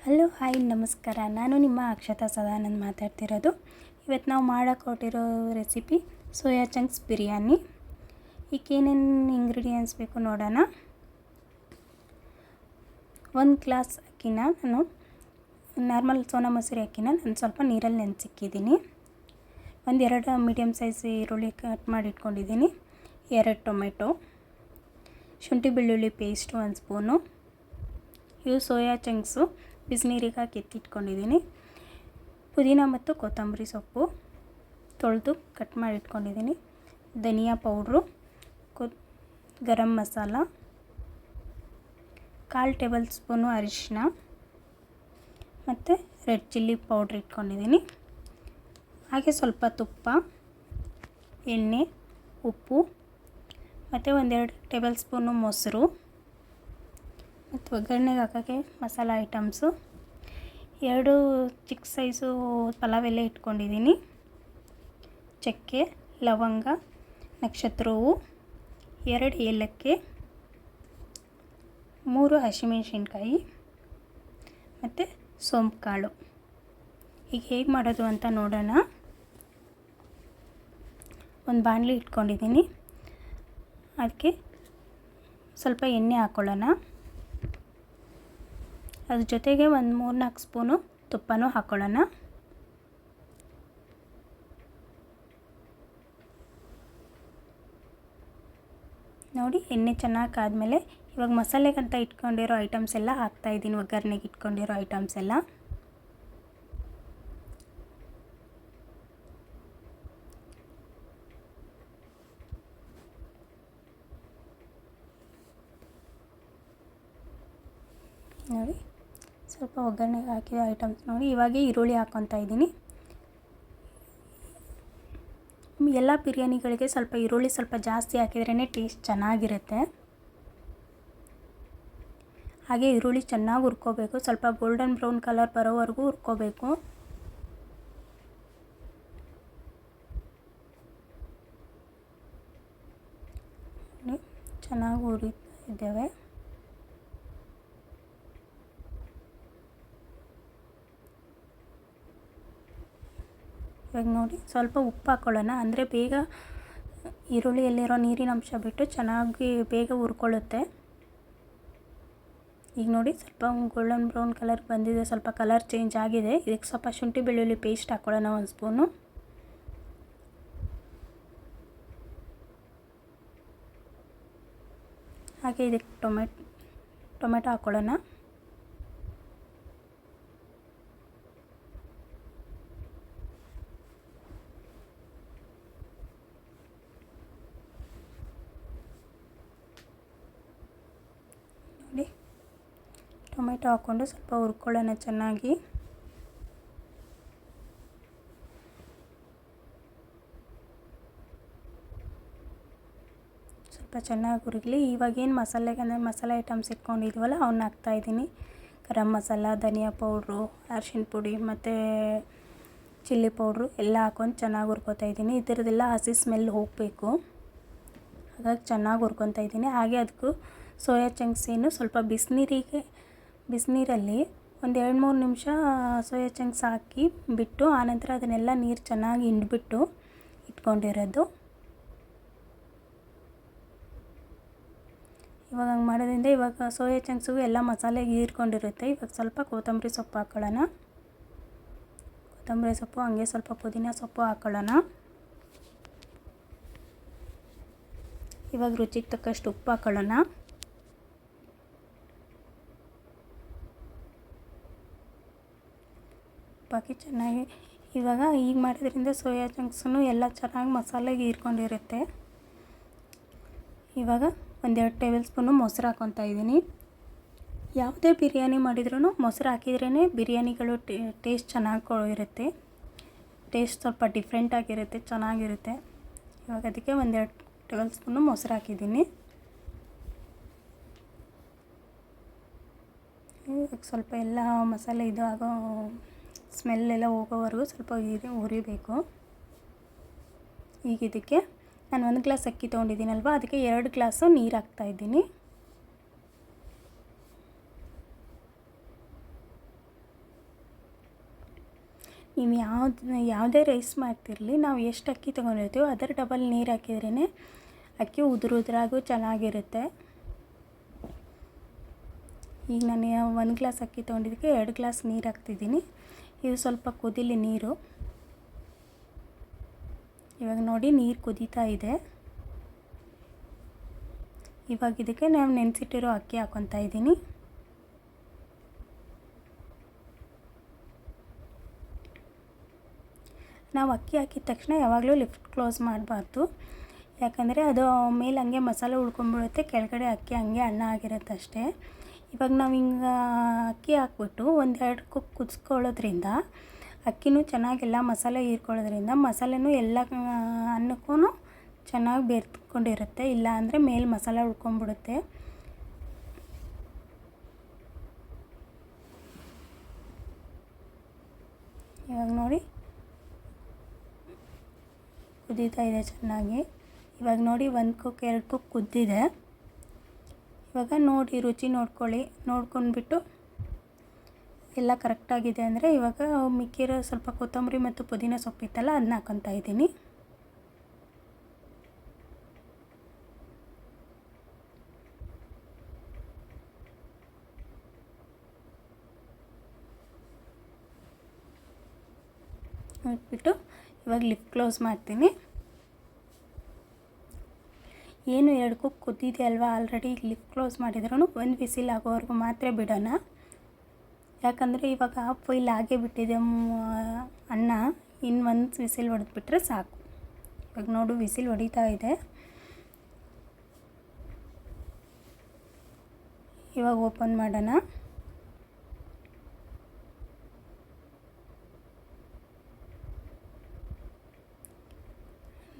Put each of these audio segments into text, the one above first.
Hello hi ನಮಸ್ಕಾರ. ನಾನು ನಿಮ್ಮ ಅಕ್ಷತಾ ಸದಾನಂದ್ ಮಾತಾಡ್ತಿರೋದು. ಇವತ್ತು ನಾವು ಮಾಡೋಕೆ ಹೊರಟಿರೋ ರೆಸಿಪಿ ಸೋಯಾ ಚಂಕ್ಸ್ ಬಿರಿಯಾನಿ. ಏನೇನು ಇಂಗ್ರೀಡಿಯೆಂಟ್ಸ್ ಬೇಕು ನೋಡೋಣ. 1 ಗ್ಲಾಸ್ ಅಕ್ಕಿನ ನಾನು ನಾರ್ಮಲ್ ಸೋನಾ ಮಸೂರಿ ಅಕ್ಕಿನ ನಾನು ಸ್ವಲ್ಪ ನೀರಲ್ಲಿ ನೆನೆಸಿಕ್ಕಿದ್ದೀನಿ. 1-2 ಮೀಡಿಯಮ್ ಸೈಜ್ ಈರುಳ್ಳಿ ಕಟ್ ಮಾಡಿ ಇಟ್ಕೊಂಡಿದ್ದೀನಿ. 2 ಟೊಮೆಟೊ, ಶುಂಠಿ ಬೆಳ್ಳುಳ್ಳಿ ಪೇಸ್ಟು 1 ಸ್ಪೂನು. ಇವು ಸೋಯಾ ಚಂಕ್ಸು ಬಿಸಿನೀರಿಗೆ ಹಾಕಿ ಎತ್ತಿಟ್ಕೊಂಡಿದ್ದೀನಿ. ಪುದೀನ ಮತ್ತು ಕೊತ್ತಂಬರಿ ಸೊಪ್ಪು ತೊಳೆದು ಕಟ್ ಮಾಡಿ ಇಟ್ಕೊಂಡಿದ್ದೀನಿ. ಧನಿಯಾ powder, garam masala, 1/4 table spoon ಅರಿಶಿನ ಮತ್ತು ರೆಡ್ ಚಿಲ್ಲಿ ಪೌಡ್ರ್ ಇಟ್ಕೊಂಡಿದ್ದೀನಿ. ಹಾಗೆ ಸ್ವಲ್ಪ ತುಪ್ಪ, ಎಣ್ಣೆ, ಉಪ್ಪು ಮತ್ತು 1-2 ಟೇಬಲ್ ಸ್ಪೂನು ಮೊಸರು ಮತ್ತು ಒಗ್ಗರಣೆಗೆ ಹಾಕೋಕ್ಕೆ ಮಸಾಲ ಐಟಮ್ಸು 2 ಚಿಕ್ಕ ಸೈಜು ಪಲಾವ್ ಎಲೆ ಇಟ್ಕೊಂಡಿದ್ದೀನಿ. ಚಕ್ಕೆ, ಲವಂಗ, ನಕ್ಷತ್ರ ಹೂವು, 2 ಏಲಕ್ಕಿ, 3 ಹಸಿಮೆಣಸಿನ್ಕಾಯಿ ಮತ್ತು ಸೋಂಪು ಕಾಳು. ಈಗ ಹೇಗೆ ಮಾಡೋದು ಅಂತ ನೋಡೋಣ. ಒಂದು ಬಾಣಲಿ ಇಟ್ಕೊಂಡಿದ್ದೀನಿ. ಅದಕ್ಕೆ ಸ್ವಲ್ಪ ಎಣ್ಣೆ ಹಾಕ್ಕೊಳ್ಳೋಣ. ಅದ್ರ ಜೊತೆಗೆ 3-4 ಸ್ಪೂನು ತುಪ್ಪನೂ ಹಾಕ್ಕೊಳ್ಳೋಣ. ನೋಡಿ, ಎಣ್ಣೆ ಚೆನ್ನಾಗಿ ಕಾದ್ಮೇಲೆ ಇವಾಗ ಮಸಾಲೆಗಂತ ಇಟ್ಕೊಂಡಿರೋ ಐಟಮ್ಸ್ ಎಲ್ಲ ಹಾಕ್ತಾಯಿದ್ದೀನಿ. ಒಗ್ಗರಣೆಗೆ ಇಟ್ಕೊಂಡಿರೋ ಐಟಮ್ಸ್ ಎಲ್ಲ ನೋಡಿ. ಸ್ವಲ್ಪ ಒಗ್ಗರಣೆಗೆ ಹಾಕಿದ ಐಟಮ್ಸ್ ನೋಡಿ. ಇವಾಗ ಈರುಳ್ಳಿ ಹಾಕ್ಕೊತಾ ಇದ್ದೀನಿ. ಎಲ್ಲ ಬಿರಿಯಾನಿಗಳಿಗೆ ಸ್ವಲ್ಪ ಈರುಳ್ಳಿ ಸ್ವಲ್ಪ ಜಾಸ್ತಿ ಹಾಕಿದ್ರೇ ಟೇಸ್ಟ್ ಚೆನ್ನಾಗಿರುತ್ತೆ. ಹಾಗೆ ಈರುಳ್ಳಿ ಚೆನ್ನಾಗಿ ಹುರ್ಕೋಬೇಕು. ಸ್ವಲ್ಪ ಗೋಲ್ಡನ್ ಬ್ರೌನ್ ಕಲರ್ ಬರೋವರೆಗೂ ಹುರ್ಕೋಬೇಕು. ಚೆನ್ನಾಗಿ ಹುರಿತಾ ಇದ್ದೇವೆ. ಇವಾಗ ನೋಡಿ, ಸ್ವಲ್ಪ ಉಪ್ಪು ಹಾಕ್ಕೊಳ್ಳೋಣ. ಅಂದರೆ ಬೇಗ ಈರುಳ್ಳಿಯಲ್ಲಿರೋ ನೀರಿನ ಅಂಶ ಬಿಟ್ಟು ಚೆನ್ನಾಗಿ ಬೇಗ ಹುರ್ಕೊಳ್ಳುತ್ತೆ. ಈಗ ನೋಡಿ, ಸ್ವಲ್ಪ ಗೋಲ್ಡನ್ ಬ್ರೌನ್ ಕಲರ್ ಬಂದಿದೆ, ಸ್ವಲ್ಪ ಕಲರ್ ಚೇಂಜ್ ಆಗಿದೆ. ಇದಕ್ಕೆ ಸ್ವಲ್ಪ ಶುಂಠಿ ಬೆಳ್ಳುಳ್ಳಿ ಪೇಸ್ಟ್ ಹಾಕ್ಕೊಳ್ಳೋಣ 1 ಸ್ಪೂನು. ಹಾಗೆ ಇದಕ್ಕೆ ಟೊಮೆಟೊ ಹಾಕ್ಕೊಳ್ಳೋಣ. ನೋಡಿ, ಟೊಮೆಟೊ ಹಾಕ್ಕೊಂಡು ಸ್ವಲ್ಪ ಹುರ್ಕೊಳ್ಳೋಣ ಚೆನ್ನಾಗಿ. ಸ್ವಲ್ಪ ಚೆನ್ನಾಗಿ ಹುರುಗಲಿ. ಇವಾಗೇನು ಮಸಾಲೆ ಐಟಮ್ಸ್ ಇಟ್ಕೊಂಡಿದ್ವಲ್ಲ ಅವನ್ನ ಹಾಕ್ತಾಯಿದ್ದೀನಿ. ಗರಂ ಮಸಾಲ, ಧನಿಯಾ ಪೌಡ್ರು, ಅರಿಶಿನ ಪುಡಿ ಮತ್ತು ಚಿಲ್ಲಿ ಪೌಡ್ರು ಎಲ್ಲ ಹಾಕ್ಕೊಂಡು ಚೆನ್ನಾಗಿ ಹುರ್ಕೊತಾ ಇದ್ದೀನಿ. ಇದರದ್ದೆಲ್ಲ ಹಸಿ ಸ್ಮೆಲ್ ಹೋಗಬೇಕು. ಹಾಗಾಗಿ ಚೆನ್ನಾಗಿ ಹುರ್ಕೊತಾ ಇದ್ದೀನಿ. ಹಾಗೆ ಅದಕ್ಕೂ ಸೋಯಾ ಚಂಕ್ಸ್ ಸ್ವಲ್ಪ ಬಿಸಿನೀರಲ್ಲಿ 1-2-3 ನಿಮಿಷ ಸೋಯಾ ಚಂಕ್ಸ್ ಹಾಕಿ ಬಿಟ್ಟು ಆನಂತರ ಅದನ್ನೆಲ್ಲ ನೀರು ಚೆನ್ನಾಗಿ ಹಿಂಡ್ಬಿಟ್ಟು ಇಟ್ಕೊಂಡಿರೋದು. ಇವಾಗ ಹಂಗೆ ಮಾಡೋದ್ರಿಂದ ಇವಾಗ ಸೋಯಾ ಚಂಕ್ಸು ಎಲ್ಲ ಮಸಾಲೆಗೆ ಹೀರ್ಕೊಂಡಿರುತ್ತೆ. ಇವಾಗ ಸ್ವಲ್ಪ ಕೊತ್ತಂಬರಿ ಸೊಪ್ಪು ಹಾಕ್ಕೊಳ್ಳೋಣ. ಕೊತ್ತಂಬರಿ ಸೊಪ್ಪು, ಹಂಗೆ ಸ್ವಲ್ಪ ಪುದೀನ ಸೊಪ್ಪು ಹಾಕ್ಕೊಳ್ಳೋಣ. ಇವಾಗ ರುಚಿಗೆ ತಕ್ಕಷ್ಟು ಉಪ್ಪು ಹಾಕ್ಕೊಳ್ಳೋಣ. ಬಾಕಿ ಚೆನ್ನಾಗಿ ಇವಾಗ ಈಗ ಮಾಡೋದ್ರಿಂದ ಸೋಯಾ ಚಂಕ್ಸೂ ಎಲ್ಲ ಚೆನ್ನಾಗಿ ಮಸಾಲೆಗೆ ಹೀರ್ಕೊಂಡಿರುತ್ತೆ. ಇವಾಗ 1-2 ಟೇಬಲ್ ಸ್ಪೂನು ಮೊಸರು ಹಾಕ್ಕೊತಾ ಇದ್ದೀನಿ. ಯಾವುದೇ ಬಿರಿಯಾನಿ ಮಾಡಿದ್ರೂ ಮೊಸರು ಹಾಕಿದ್ರೇ ಬಿರಿಯಾನಿಗಳು ಟೇಸ್ಟ್ ಚೆನ್ನಾಗಿ ಇರುತ್ತೆ. ಟೇಸ್ಟ್ ಸ್ವಲ್ಪ ಡಿಫ್ರೆಂಟಾಗಿರುತ್ತೆ, ಚೆನ್ನಾಗಿರುತ್ತೆ. ಇವಾಗ ಅದಕ್ಕೆ 1-2 ಟೇಬಲ್ ಸ್ಪೂನು ಮೊಸರು ಹಾಕಿದ್ದೀನಿ. ಇವಾಗ ಸ್ವಲ್ಪ ಎಲ್ಲ ಮಸಾಲೆ ಇದು ಆಗೋ ಸ್ಮೆಲ್ಲೆಲ್ಲ ಹೋಗೋವರೆಗೂ ಸ್ವಲ್ಪ ಹುರಿಬೇಕು. ಈಗ ಇದಕ್ಕೆ ನಾನು 1 ಗ್ಲಾಸ್ ಅಕ್ಕಿ ತೊಗೊಂಡಿದ್ದೀನಲ್ವ, ಅದಕ್ಕೆ 2 ಗ್ಲಾಸು ನೀರು ಹಾಕ್ತಾಯಿದ್ದೀನಿ. ನೀವು ಯಾವುದೇ ರೈಸ್ ಮಾಡ್ತಿರಲಿ, ನಾವು ಎಷ್ಟು ಅಕ್ಕಿ ತೊಗೊಂಡಿರ್ತೀವೋ ಅದರ ಡಬಲ್ ನೀರು ಹಾಕಿದ್ರೇ ಅಕ್ಕಿ ಉದುರಾಗೂ ಚೆನ್ನಾಗಿರುತ್ತೆ. ಈಗ ನಾನು 1 ಗ್ಲಾಸ್ ಅಕ್ಕಿ ತೊಗೊಂಡಿದ್ದಕ್ಕೆ 2 ಗ್ಲಾಸ್ ನೀರು ಹಾಕ್ತಿದ್ದೀನಿ. ಇದು ಸ್ವಲ್ಪ ಕುದೀಲಿ ನೀರು. ಇವಾಗ ನೋಡಿ ನೀರು ಕುದೀತಾ ಇದೆ. ಇವಾಗ ಇದಕ್ಕೆ ನಾವು ನೆನೆಸಿಟ್ಟಿರೋ ಅಕ್ಕಿ ಹಾಕ್ಕೊತಾ ಇದ್ದೀನಿ. ನಾವು ಅಕ್ಕಿ ಹಾಕಿದ ತಕ್ಷಣ ಯಾವಾಗಲೂ ಲಿಫ್ಟ್ ಕ್ಲೋಸ್ ಮಾಡಬಾರ್ದು, ಯಾಕಂದರೆ ಅದು ಮೇಲೆ ಹಂಗೆ ಮಸಾಲೆ ಉಳ್ಕೊಂಡ್ಬಿಡುತ್ತೆ, ಕೆಳಗಡೆ ಅಕ್ಕಿ ಹಂಗೆ ಅನ್ನ ಆಗಿರುತ್ತೆ ಅಷ್ಟೇ. ಇವಾಗ ನಾವು ಹಿಂಗೆ ಅಕ್ಕಿ ಹಾಕ್ಬಿಟ್ಟು 1-2 ಕುಕ್ ಕುದಿಸ್ಕೊಳ್ಳೋದ್ರಿಂದ ಅಕ್ಕಿನೂ ಚೆನ್ನಾಗೆಲ್ಲ ಮಸಾಲೆ ಹೀರ್ಕೊಳ್ಳೋದ್ರಿಂದ ಮಸಾಲೆನೂ ಎಲ್ಲ ಅನ್ನಕ್ಕೂ ಚೆನ್ನಾಗಿ ಬೇರ್ಕೊಂಡಿರುತ್ತೆ. ಇಲ್ಲ ಅಂದರೆ ಮೇಲೆ ಮಸಾಲೆ ಉಳ್ಕೊಂಡ್ಬಿಡುತ್ತೆ. ಇವಾಗ ನೋಡಿ ಕುದೀತಾ ಇದೆ ಚೆನ್ನಾಗಿ. ಇವಾಗ ನೋಡಿ 1 ಕುಕ್ 2 ಕುಕ್ ಕುದ್ದಿದೆ. ಇವಾಗ ನೋಡಿ ರುಚಿ ನೋಡ್ಕೊಳ್ಳಿ. ನೋಡ್ಕೊಂಡ್ಬಿಟ್ಟು ಎಲ್ಲ ಕರೆಕ್ಟಾಗಿದೆ ಅಂದರೆ ಇವಾಗ ಮಿಕ್ಕಿರೋ ಸ್ವಲ್ಪ ಕೊತ್ತಂಬರಿ ಮತ್ತು ಪುದೀನ ಸೊಪ್ಪಿತ್ತಲ್ಲ ಅದನ್ನ ಹಾಕ್ಕೊತಾ ಇದ್ದೀನಿ. ಹಾಕ್ಬಿಟ್ಟು ಇವಾಗ ಲಿಫ್ಟ್ ಕ್ಲೋಸ್ ಮಾಡ್ತೀನಿ. ಏನು 2 ಕುಕ್ ಕುದ್ದಿದೆ ಅಲ್ವಾ ಆಲ್ರೆಡಿ. ಲಿಫ್ಟ್ ಕ್ಲೋಸ್ ಮಾಡಿದ್ರೂ 1 ವಿಸಿಲ್ ಆಗೋವರೆಗೂ ಮಾತ್ರ ಬಿಡೋಣ, ಯಾಕಂದರೆ ಇವಾಗ ಹಾಫ್ ಬಾಯ್ಲ್ ಆಗೇ ಬಿಟ್ಟಿದೆ ಅನ್ನ. ಇನ್ನು 1 ವಿಸಿಲ್ ಹೊಡೆದ್ಬಿಟ್ರೆ ಸಾಕು. ಇವಾಗ ನೋಡು ವಿಸಿಲ್ ಹೊಡಿತಾ ಇದೆ. ಇವಾಗ ಓಪನ್ ಮಾಡೋಣ.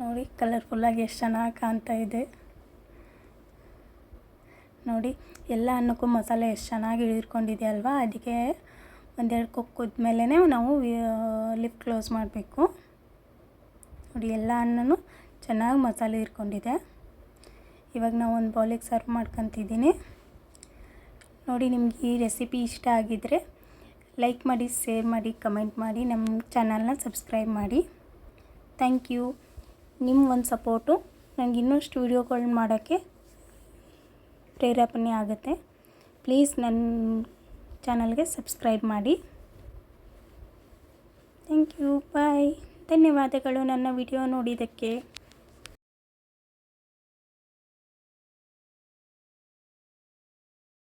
ನೋಡಿ ಕಲರ್ಫುಲ್ಲಾಗಿ ಎಷ್ಟು ಚೆನ್ನಾಗಿ ಕಾಣ್ತಾ ಇದೆ. ನೋಡಿ ಎಲ್ಲ ಅನ್ನಕ್ಕೂ ಮಸಾಲೆ ಎಷ್ಟು ಚೆನ್ನಾಗಿ ಹಿಡ್ಕೊಂಡಿದೆ ಅಲ್ವಾ. ಅದಕ್ಕೆ 1-2 ಕುಕ್ ಕುದ್ಮೇಲೆ ನಾವು ಲಿಫ್ಟ್ ಕ್ಲೋಸ್ ಮಾಡಬೇಕು. ನೋಡಿ ಎಲ್ಲ ಅನ್ನನೂ ಚೆನ್ನಾಗಿ ಮಸಾಲೆ ಹಿಡ್ಕೊಂಡಿದೆ. ಇವಾಗ ನಾವು ಒಂದು ಬೌಲಿಗೆ ಸರ್ವ್ ಮಾಡ್ಕೊತಿದ್ದೀನಿ. ನೋಡಿ ನಿಮ್ಗೆ ಈ ರೆಸಿಪಿ ಇಷ್ಟ ಆಗಿದ್ದರೆ ಲೈಕ್ ಮಾಡಿ, ಶೇರ್ ಮಾಡಿ, ಕಮೆಂಟ್ ಮಾಡಿ, ನಮ್ಮ ಚಾನಲ್ನ ಸಬ್ಸ್ಕ್ರೈಬ್ ಮಾಡಿ. Thank you. ನಿಮ್ಮ ಒಂದು ಸಪೋರ್ಟು ನನಗೆ ಇನ್ನಷ್ಟು ವೀಡಿಯೋಗಳನ್ನ ಮಾಡೋಕ್ಕೆ ಪ್ರೇರೇಪಣೆ ಆಗುತ್ತೆ. ಪ್ಲೀಸ್ ನನ್ನ ಚಾನಲ್ಗೆ ಸಬ್ಸ್ಕ್ರೈಬ್ ಮಾಡಿ. Thank you. ಬಾಯ್. ಧನ್ಯವಾದಗಳು ನನ್ನ ವಿಡಿಯೋ ನೋಡಿದ್ದಕ್ಕೆ.